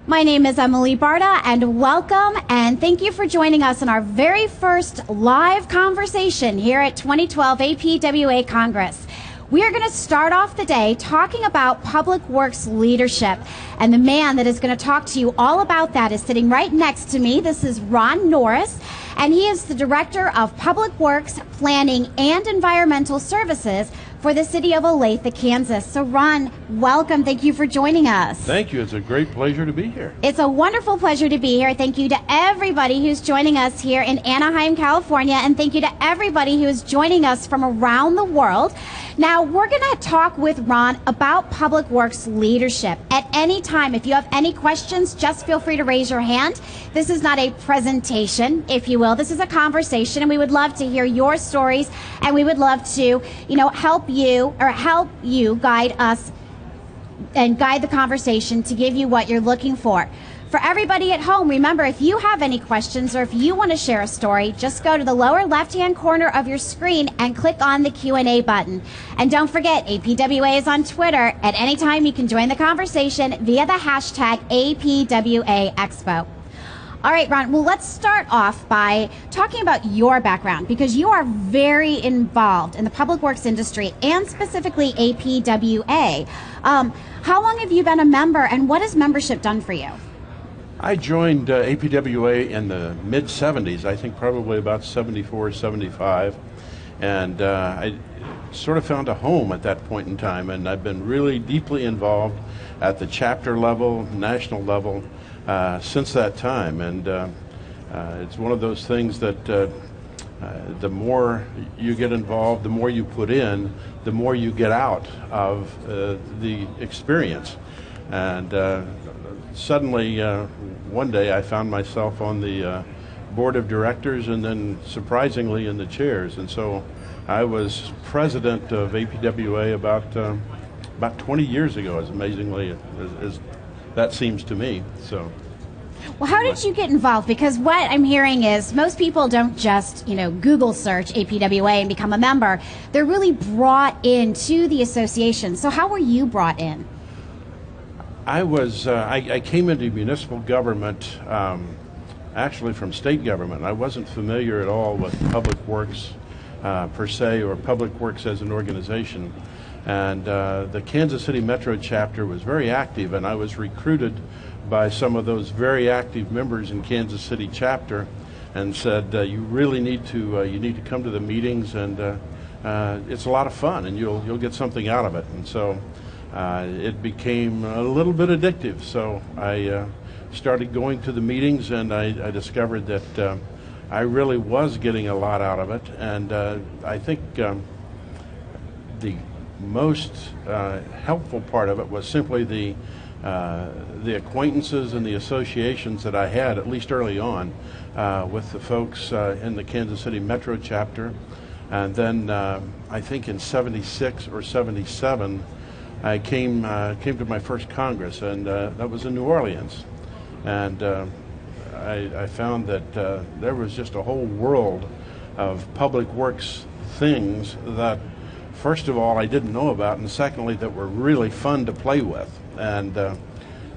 My name is Emily Barta, and welcome, and thank you for joining us in our very first live conversation here at 2012 APWA Congress. We are going to start off the day talking about public works leadership, and the man that is going to talk to you all about that is sitting right next to me. This is Ron Norris, and he is the Director of Public Works, Planning, and Environmental Services for the city of Olathe, Kansas. So Ron, welcome. Thank you for joining us. Thank you. It's a great pleasure to be here. It's a wonderful pleasure to be here. Thank you to everybody who's joining us here in Anaheim, California, and thank you to everybody who is joining us from around the world. Now, we're going to talk with Ron about public works leadership. At any time, if you have any questions, just feel free to raise your hand. This is not a presentation, if you will. This is a conversation, and we would love to hear your stories, and we would love to, help you guide us and guide the conversation to give you what you're looking for. For everybody at home, remember, if you have any questions or if you want to share a story, just go to the lower left-hand corner of your screen and click on the Q&A button. And don't forget, APWA is on Twitter. At any time, you can join the conversation via the hashtag APWAExpo. All right, Ron, well, let's start off by talking about your background, because you are very involved in the public works industry and specifically APWA. How long have you been a member, and what has membership done for you? I joined APWA in the mid-'70s, I think probably about 74, 75, and I sort of found a home at that point in time, and I've been really deeply involved at the chapter level, national level, since that time. And it's one of those things that the more you get involved, the more you put in, the more you get out of the experience. And suddenly, one day I found myself on the board of directors, and then surprisingly in the chairs. And so I was president of APWA about 20 years ago, as amazingly as that seems to me. So. Well, how did you get involved? Because what I'm hearing is most people don't just, Google search APWA and become a member. They're really brought into the association. So how were you brought in? I came into municipal government actually from state government. I wasn't familiar at all with public works per se, or public works as an organization. And the Kansas City Metro chapter was very active, and I was recruited by some of those very active members in Kansas City chapter, and said, you really need to come to the meetings, and it's a lot of fun, and you'll get something out of it. And so it became a little bit addictive. So I started going to the meetings, and I discovered that I really was getting a lot out of it. And I think the most helpful part of it was simply the acquaintances and the associations that I had, at least early on, with the folks in the Kansas City Metro chapter. And then I think in 76 or 77, I came to my first Congress, and that was in New Orleans. And I found that there was just a whole world of public works things that, first of all, I didn't know about, and secondly, that were really fun to play with. And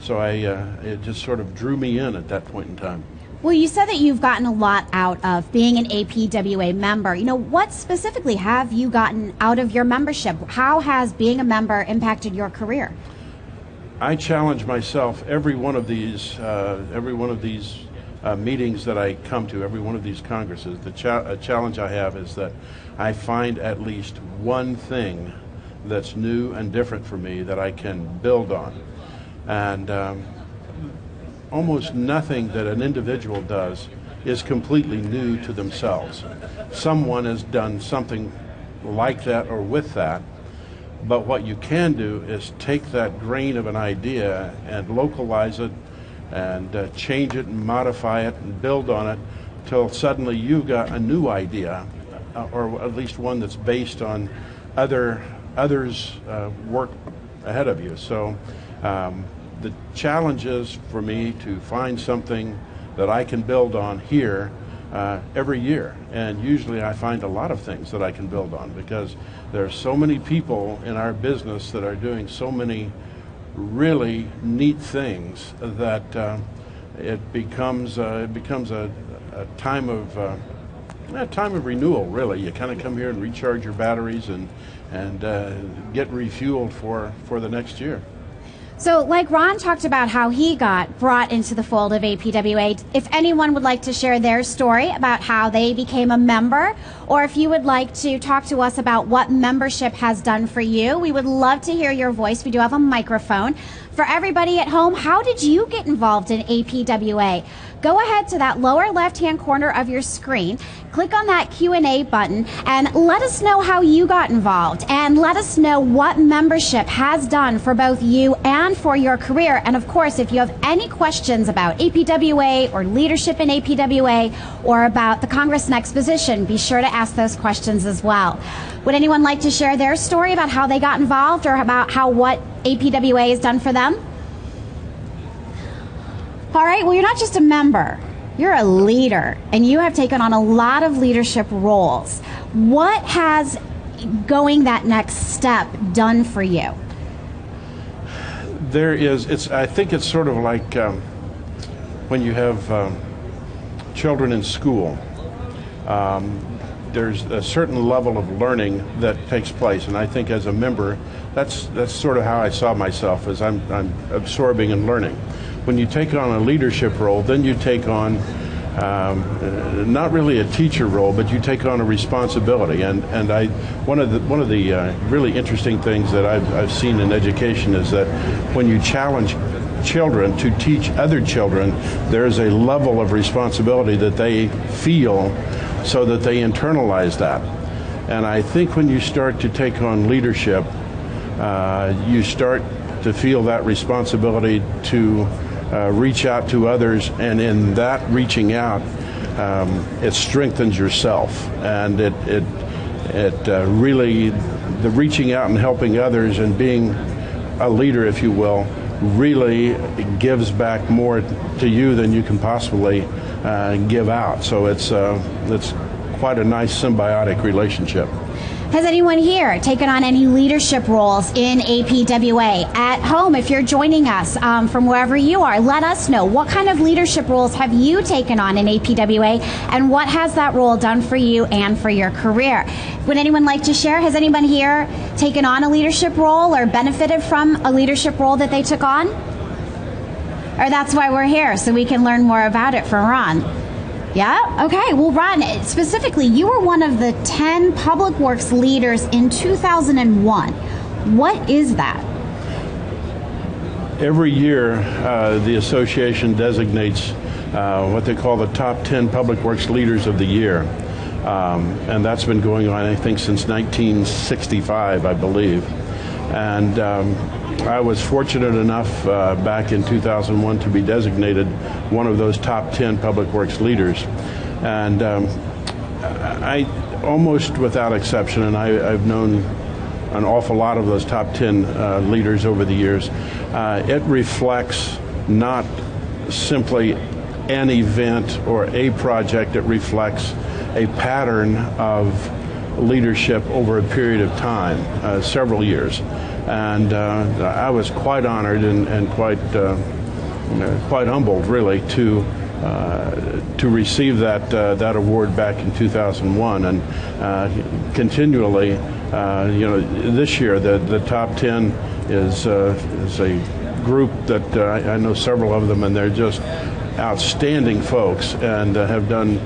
so it just sort of drew me in at that point in time. Well, you said that you've gotten a lot out of being an APWA member. What specifically have you gotten out of your membership? How has being a member impacted your career? I challenge myself every one of these meetings that I come to, every one of these congresses. The challenge I have is that I find at least one thing that's new and different for me that I can build on. And almost nothing that an individual does is completely new to themselves. Someone has done something like that or with that, but what you can do is take that grain of an idea and localize it and change it and modify it and build on it till suddenly you've got a new idea, or at least one that's based on others' work ahead of you. So the challenge is for me to find something that I can build on here every year. And usually I find a lot of things that I can build on, because there's so many people in our business that are doing so many really neat things that it becomes a time of renewal. Really, you kind of come here and recharge your batteries and get refueled for the next year. So like Ron talked about how he got brought into the fold of APWA, if anyone would like to share their story about how they became a member, or if you would like to talk to us about what membership has done for you, we would love to hear your voice. We do have a microphone. For everybody at home, how did you get involved in APWA? Go ahead to that lower left-hand corner of your screen, click on that Q&A button, and let us know how you got involved, and let us know what membership has done for both you and for your career. And of course, if you have any questions about APWA or leadership in APWA or about the Congress Next position, be sure to ask those questions as well. Would anyone like to share their story about how they got involved or about what APWA has done for them? All right, well, you're not just a member, you're a leader, and you have taken on a lot of leadership roles. What has going that next step done for you? I think it's sort of like when you have children in school. There's a certain level of learning that takes place, and I think as a member, that's sort of how I saw myself, as I'm absorbing and learning. When you take on a leadership role, then you take on not really a teacher role, but you take on a responsibility. And one of the really interesting things that I've seen in education is that when you challenge children to teach other children, there's a level of responsibility that they feel, so that they internalize that. And I think when you start to take on leadership, you start to feel that responsibility to reach out to others, and in that reaching out, it strengthens yourself, and it really, the reaching out and helping others and being a leader, if you will, really gives back more to you than you can possibly give out. So it's quite a nice symbiotic relationship. Has anyone here taken on any leadership roles in APWA? At home, if you're joining us from wherever you are, let us know. What kind of leadership roles have you taken on in APWA, and what has that role done for you and for your career? Would anyone like to share? Has anyone here taken on a leadership role or benefited from a leadership role that they took on? Or that's why we're here, so we can learn more about it from Ron. Yeah? Okay. Well, Ron, specifically, you were one of the 10 Public Works leaders in 2001. What is that? Every year, the association designates what they call the top 10 Public Works leaders of the year. And that's been going on, I think, since 1965, I believe. And I was fortunate enough back in 2001 to be designated one of those top 10 Public Works leaders. And I, almost without exception, and I've known an awful lot of those top 10 leaders over the years, it reflects not simply an event or a project, it reflects a pattern of leadership over a period of time, several years. And I was quite honored and quite humbled, really, to receive that award back in 2001, and continually, this year the top 10 is a group that I know several of them, and they're just outstanding folks, and have done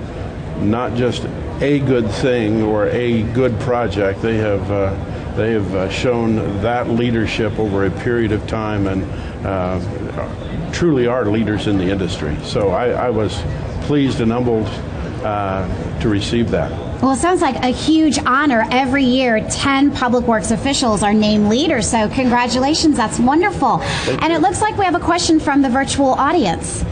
not just a good thing or a good project. They have shown that leadership over a period of time, and truly are leaders in the industry. So I was pleased and humbled to receive that. Well, it sounds like a huge honor. Every year, 10 Public Works officials are named leaders, so congratulations. That's wonderful. And it looks like we have a question from the virtual audience.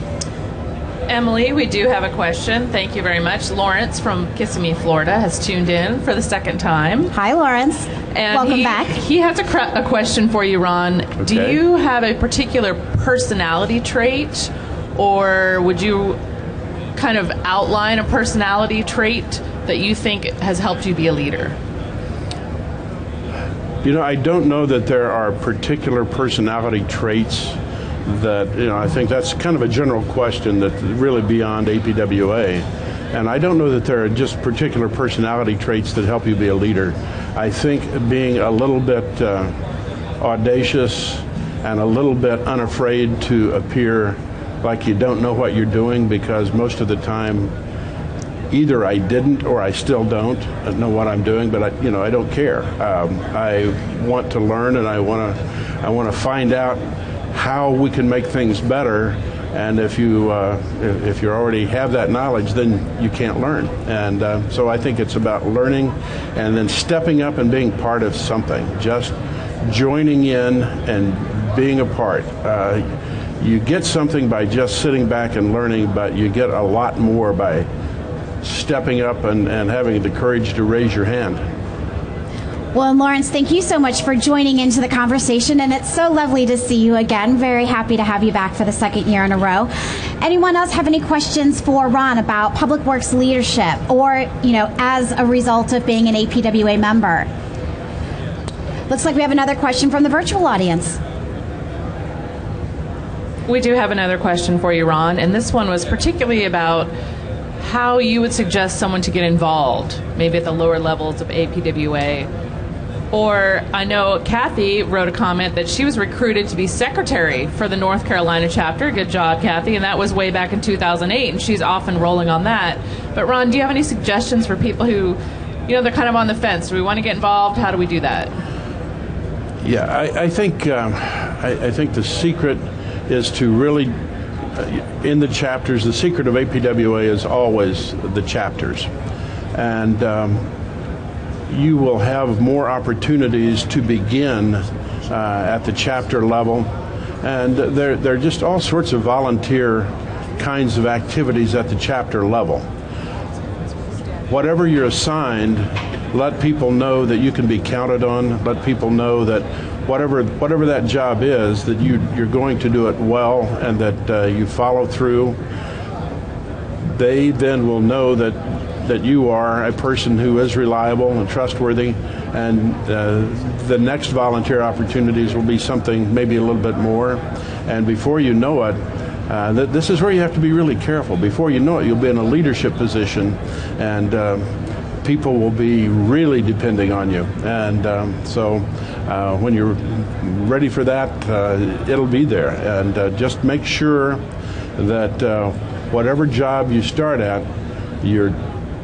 Emily, we do have a question. Thank you very much. Lawrence from Kissimmee, Florida, has tuned in for the second time. Hi, Lawrence. And welcome back. He has a question for you, Ron. Okay. Do you have a particular personality trait, or would you kind of outline a personality trait that you think has helped you be a leader? You know, I don't know that there are particular personality traits that, I think that's kind of a general question that's really beyond APWA. And I don't know that there are just particular personality traits that help you be a leader. I think being a little bit audacious and a little bit unafraid to appear like you don't know what you're doing, because most of the time either I didn't or I still don't know what I'm doing, but I don't care. I want to learn, and I want to find out how we can make things better. And if you already have that knowledge, then you can't learn. And so I think it's about learning and then stepping up and being part of something, just joining in and being a part. You get something by just sitting back and learning, but you get a lot more by stepping up and having the courage to raise your hand. Well, Lawrence, thank you so much for joining into the conversation, and it's so lovely to see you again. Very happy to have you back for the second year in a row. Anyone else have any questions for Ron about Public Works leadership or, as a result of being an APWA member? Looks like we have another question from the virtual audience. We do have another question for you, Ron, and this one was particularly about how you would suggest someone to get involved, maybe at the lower levels of APWA. Or I know Kathy wrote a comment that she was recruited to be secretary for the North Carolina chapter. Good job, Kathy. And that was way back in 2008, and she's off and rolling on that. But Ron, do you have any suggestions for people who, they're kind of on the fence? Do we want to get involved? How do we do that? Yeah, I think the secret is to really, in the chapters, the secret of APWA is always the chapters. And you will have more opportunities to begin at the chapter level. And there are just all sorts of volunteer kinds of activities at the chapter level. Whatever you're assigned, let people know that you can be counted on. Let people know that whatever that job is, that you're going to do it well and that you follow through. They then will know that you are a person who is reliable and trustworthy, and the next volunteer opportunities will be something maybe a little bit more. And before you know it, this is where you have to be really careful. Before you know it, you'll be in a leadership position, and people will be really depending on you. And so when you're ready for that, it'll be there. And just make sure that whatever job you start at, you're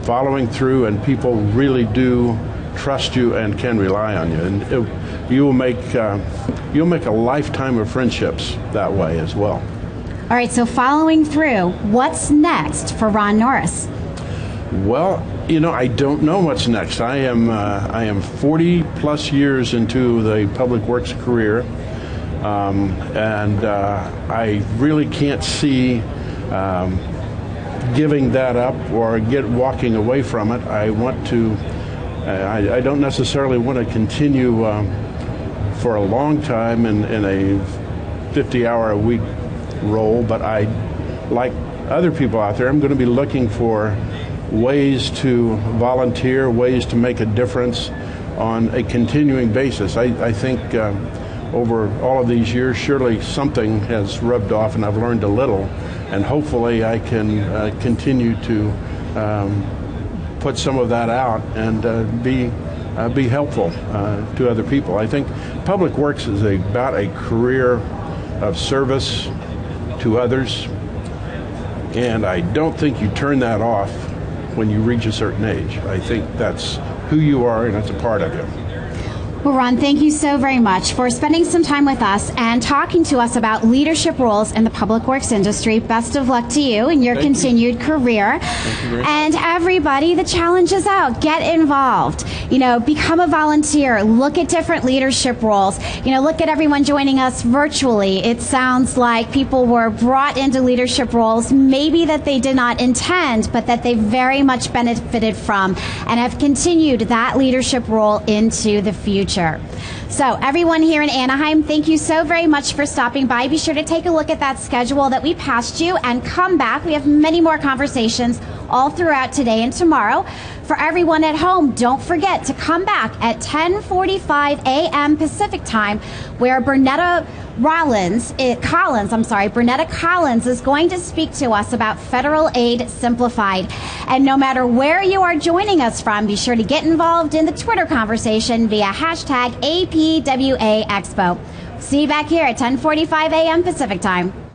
following through, and people really do trust you and can rely on you. And you'll make a lifetime of friendships that way as well. All right, so following through, what's next for Ron Norris? Well, I don't know what's next. I am 40 plus years into the Public Works career, and I really can't see giving that up or walking away from it. I want to. I don't necessarily want to continue for a long time in a 50-hour-a-week role, but I, like other people out there, I'm going to be looking for ways to volunteer, ways to make a difference on a continuing basis. I think over all of these years, surely something has rubbed off and I've learned a little, and hopefully I can continue to put some of that out and be helpful to other people. I think Public Works is about a career of service to others, and I don't think you turn that off when you reach a certain age. I think that's who you are, and that's a part of you. Well, Ron, thank you so very much for spending some time with us and talking to us about leadership roles in the public works industry. Best of luck to you in your continued career. Thank you very much. And everybody, the challenge is out. Get involved. Become a volunteer. Look at different leadership roles. Look at everyone joining us virtually. It sounds like people were brought into leadership roles, maybe that they did not intend, but that they very much benefited from and have continued that leadership role into the future. So everyone here in Anaheim, thank you so very much for stopping by. Be sure to take a look at that schedule that we passed you and come back. We have many more conversations all throughout today and tomorrow. For everyone at home, don't forget to come back at 10:45 a.m. Pacific time, where Bernetta Collins is going to speak to us about federal aid simplified. And no matter where you are joining us from, be sure to get involved in the Twitter conversation via hashtag APWA Expo. See you back here at 10:45 a.m. Pacific time.